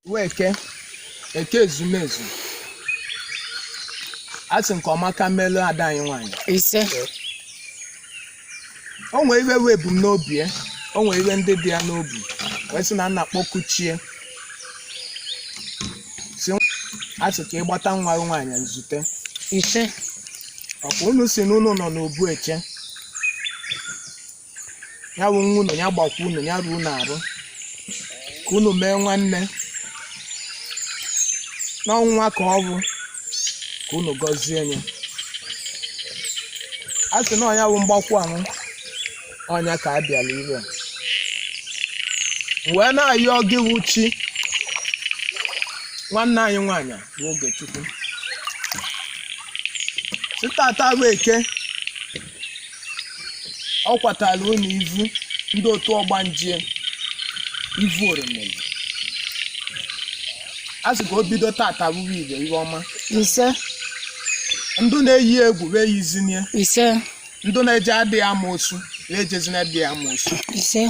Weke eke ezumezu asị nke ọma ka mmelụ ada anyị nwanyị ise o nwere iwe wee ebumnobi ya o nwere iwe ndị dị ya n'obi wee sị na nna kpọkuchie si asị ka ịgbata nwa nwanyị nzute ise ọkwa unu si na unu nọ n'obu eche ya bụ nwa unu ya gbakwa unu ya ruo n'arụ ka unu mee nwanne n'ọnwa ka ọ bụ ka unu gọzie ya a sị na ọnya bụ mgbakwu ahụ ọnya ka a bịala ire wee na-ayọ gị wuchi nwanne anyị nwaanyị bụ Ogechukwu sitata bụ eke ọ kwatara unu ivu ndị otu ọgbanje ivu oromeli a sị ka o bido tata bụrụ ibe ihe ọma ise ndụ na-eyi egwu wee yizinie ise ndụ na-eje adịghị amoosu wee ejezina adịghị amoosu ise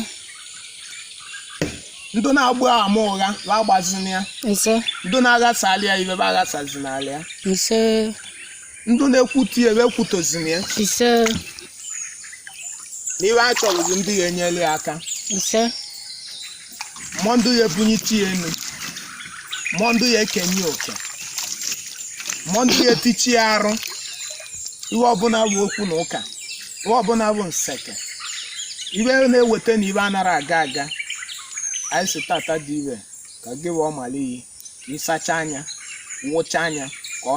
ndụ na-agba ama ụgha wee agbazini ya ise ndụ na-aghasali ya ibe aghasazinala ya ise ndụ na-ekwutu ya wee kwutozini ya ise na iwe a chọrọ bụ ndị ga-enyere ya aka ise mmụọ ndụ ya ebunyite ya enu mmụọ ndụ ya ekenye oke mmụọ ndụ ya etichi ya arụ iwe ọbụla bụ okwu na ụka iwe ọbụla bụ nseke iwe na-eweta na iwe anara aga aga anyị si tata dị ire ka gị wee ọmala iyi ịsacha anya wụcha anya ka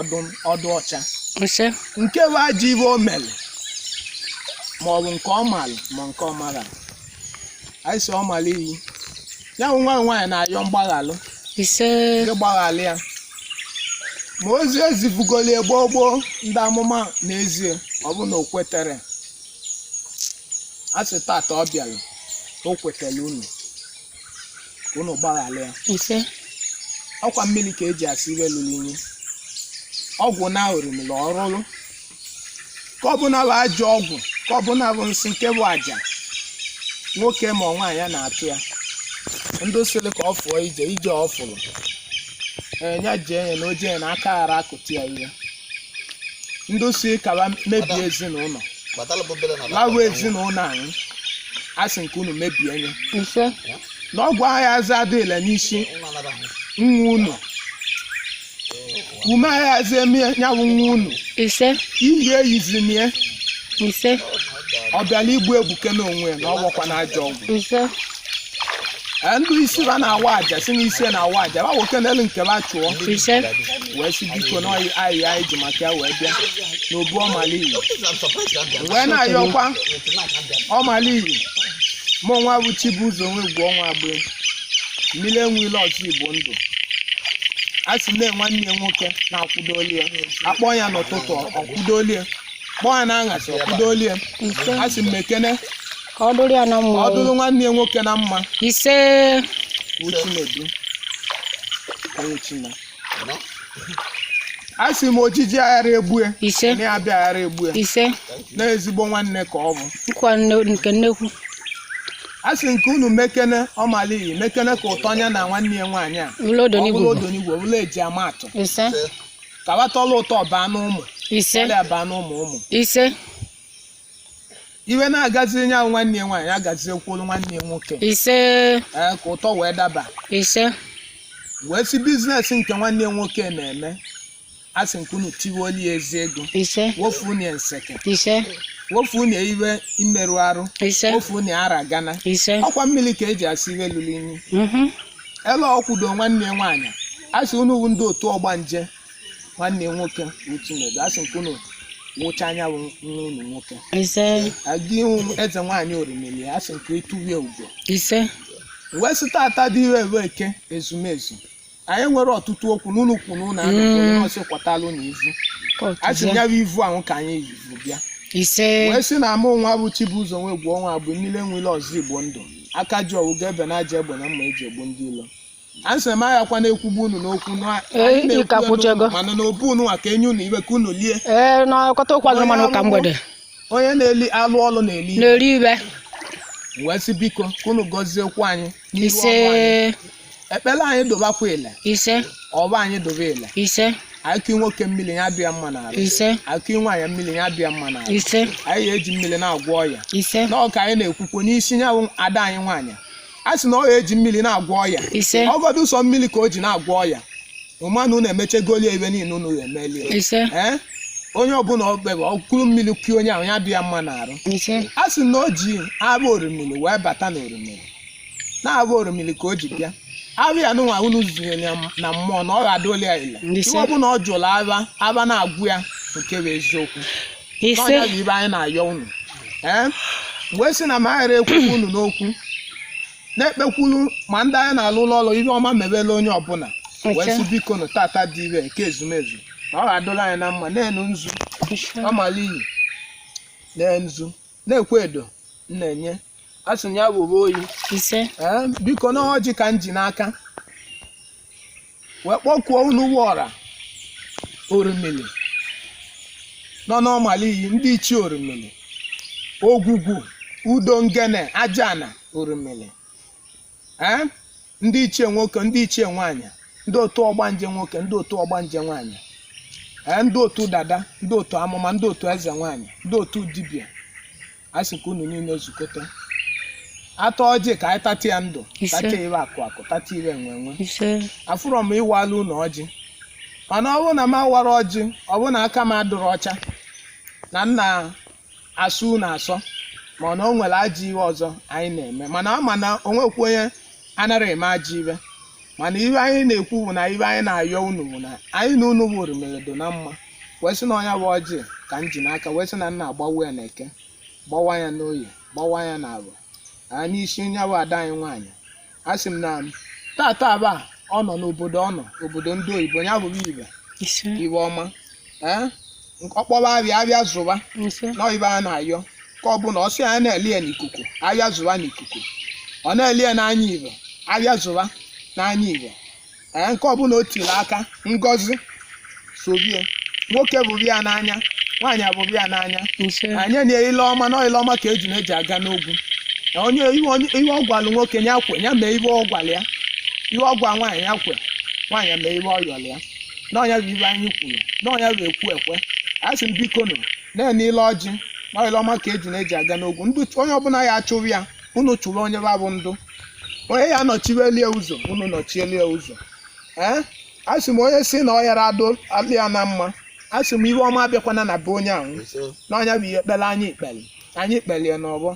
ọdụ ọcha ise nke bụ ajọ iwe o mere maọbụ nke ọ malụ ma nke ọ mara anyị si ọmala iyi ya bụ nwa nwaanyị na-ayọ mgbaghalụ ise gị gbaghalị ya ma ozi ezivugolie gboo gboo ndị amụma n'ezie ọ bụ na o kwetere a sị tata ọ bịara o kwetara unu gbaghalị ya ise ọkwa mmiri ka eji asị iwe lụrụ inyi ọgwụ na oromili ọrụrụ ka ọ bụ na bụ ajọ ọgwụ ka ọ bụ na bụ nsị nke bụ aja nwoke ma nwaanyị ya na-atụ ya ndị sịrị ka ọ fụọ ije ọ fụrụ enya jee ya na oje na aka ghara akụti ya ihe ndị si kaba mebie ezinụlọ lawa ezinụlọ anyị a sị nke unu mebie nye ise na ọgwụ agha azụ adịla n'isi nwa unu ume agha azụ eme ya bụ nwa unu ise iyi eyizimie ise ọ bịala igbu egbuke n'onwe ya na ọ gwọkwa na ajọ ọgwụ ise ndụ isi ba na-awa aja si n'isi na-awa aja ba nwoke n'elu nke ba chụọ ise wee si biko na ayị anyị ji maka ya wee bịa n'obu ọmaliyi wee na-ayọkwa ọmaliyi mụ nwa bụ Chibuzo nwe gwuo ọnwa agbe mmiri Enwilo ọzọ Igbo ndụ a sị na nwanne nwoke na-akwụdoli ya akpọ ya n'ụtụtụ ọkwụdoli ya kpọọ ya na aṅasị ọkwụdoli ya a sị m mekene ka ọ dụrụ ya na mma ọ dụrụ nwanne ya nwoke na mma ise Chinedu onye China a sị m ojiji aghara egbu ya ise na abịa aghara egbu ya ise na ezigbo nwanne ka ọ bụ nkwa nke nnekwu a sị nke unu mekene ọmaliyi mekene ka ụtọ anya na nwanne ya nwaanyị a ụlọ odonigbo odonigbo ụlọ eji ama atụ ise ka watọla ụtọ baa n'ụmụ ise baa n'ụmụ ise iwe na-agazi nya nwanne ya nwaanyị agaziekwuru nwanne ya nwoke ise ka ụtọ wee daba ise wee si biznes nke nwanne ya nwoke na-eme a sị nke unu tiwoli ezi ego ise wofu unu nseke ise wofu unu iwe imerụ arụ ise wofu unu ara gana ise ọkwa mmiri ka eji asị iwe lụrụ inyi ele ọkwudo nwanne ya nwaanyị a sị unu bụ ndị otu ọgbanje nwanne ya nwoke Chinedu a sị nke unu wụcha anya bụ nwa unu nwoke ise aga ihu eze nwaanyị oromili a sị nke ịtụwie ugo ise wee site ata dị ire ewe eke ezumezu anyị nwere ọtụtụ okwu n'ụlọ kwunu na anọsị kwatalụ na ivu a sị ya bụ ivu ahụ ka anyị yivu bịa ise wee sị na ama nwa bụ Chibuzo nwe gwuo ọnwa bụ mmiri Enwilo ọzọ Igbo ndụ aka ji ọwụ ga ebe na aja egbe na mma eji egbu ndị ilo a sị m ayakwa na-ekwugbu unu n'okwu mana n'obu unu ka enye unu iwe ka unu lie onye na-eli alụ ọlụ na-eli ibe wee sị biko ka unu gọziekwu anyị ise ekpele anyị dobakwa ile ise ọba anyị dobe ile ise akị nwoke mmiri ya bịa mma n'arụ ise akị nwaanyị mmiri ya bịa mma n'arụ ise anyị ga-eji mmiri na-agwọ ọya ise n'ọka anyị na-ekwukwo n'isi ya ada anyị nwaanyị a sị na ọ ga-eji mmiri na-agwọ ọya ise ọgọdụ ụsọ mmiri ka o ji na-agwọ ọya ụmanụ na-emechegoli ebe niile unu ga-emeli ise onye ọbụla ọbebe ọkụrụ mmiri kụọ onye ahụ ya bịa mma n'arụ ise a sị na o ji abụ orimiri wee bata na orimiri na-abụ orimiri ka o ji bịa abịa n'ụwa unu zụnyere na mmụọ na ọ ga-adị oli ya ile iwe ọbụla ọ jụrụ aba na-agwụ ya nke bụ eziokwu n'ọnya bụ ibe anyị na-ayọ unu wee sị na ma aghara ekwukwu unu n'okwu na-ekpekwuru ma ndị anyị na-alụ ụlọ ọrụ ibe ọma mebela onye ọbụla wee sị biko na tata dị ire nke ezumezu na ọ ga-adụla anyị na mma na-enu nzu ọmala iyi na-enzu na-ekwe edo na-enye a sị ya bụ oyi ise biko na ọjị ka m ji n'aka wee kpọkuo unu wọra orimili nọ n'ọmala iyi ndị ichie orimili ogwugwu udo ngene ajana orimili ndị ichie nwoke ndị ichie nwaanyị ndị otu ọgbanje nwoke ndị otu ọgbanje nwaanyị ndị otu dada ndị otu amụma ndị otu eze nwaanyị ndị otu dibịa a sị ka unu niile zukọta atọ ọjị ka anyị tata ya ndụ tata ire akụ akụ tata ire enwenwe afụrọ m ịwalụ unu ọjị mana ọ bụrụ na m awara ọjị ọ bụrụ na aka m adụrụ ọcha na nna asụ unu asọ mana o nwere ajọ iwe ọzọ anyị na-eme mana ama na o nwekwa onye anara eme ajọ iwe mana ibe anyị na-ekwu bụ na ibe anyị na-ayọ unu bụ na anyị na unu bụ orimeredo na mma wee sị na ọnya bụ ọjị ka m ji n'aka wee sị na nna agbawa ya na eke gbawa ya n'oyi gbawa ya na abụ n'isi onye bụ ada anyị nwaanyị a sị m na tata aba ọ nọ n'obodo ọ nọ obodo ndị oyibo ya bụrụ ibe ọma ọkpọba abịa zụba na ibe a na-ayọ ka ọ bụ na ọsị anyị na-eli ya n'ikuku abịa zụba n'ikuku ọ na-eli ya n'anya ibe abịa zụba n'anya ibe nke ọbụla o tiri aka ngọzi sobie nwoke bụrụ ya n'anya nwaanyị abụrụ ya n'anya anyị na ile ọma na ile ọma ka eji aga n'ogwu onye ihe ọ gwalụ nwoke ya kwe ya mee ibe ọ gwara ya ihe ọ gwa nwaanyị ya kwe nwaanyị mee ibe ọ yọrọ ya n'ọnya bụ ibe anyị kwuru n'ọnya bụ ekwe a sị m biko nụ na-ene ile ọjị na ile ọma ka eji aga n'ogwu onye ọbụla ya achụrụ ya unu chụrụ onye babụ ndụ onye ya nọchiwelie ụzọ unu nọchielie ụzọ a sị m onye si na ọ yara adị ya na mma a sị m ibe ọma abịakwana na be onye ahụ n'ọnya bụ ihe ekpere anyị kpelie n'ọbọ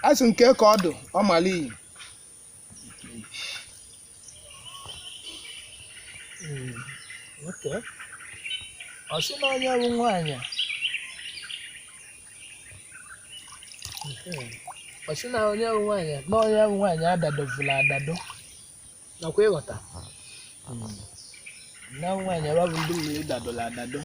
a sị nke ka ọ dụ ọmala iyi ọ sị na onye bụ nwaanyị ọ sị na onye bụ nwaanyị adadovula adado nakwa ịghọta na nwaanyị ebe bụ ndị mmiri dadola adado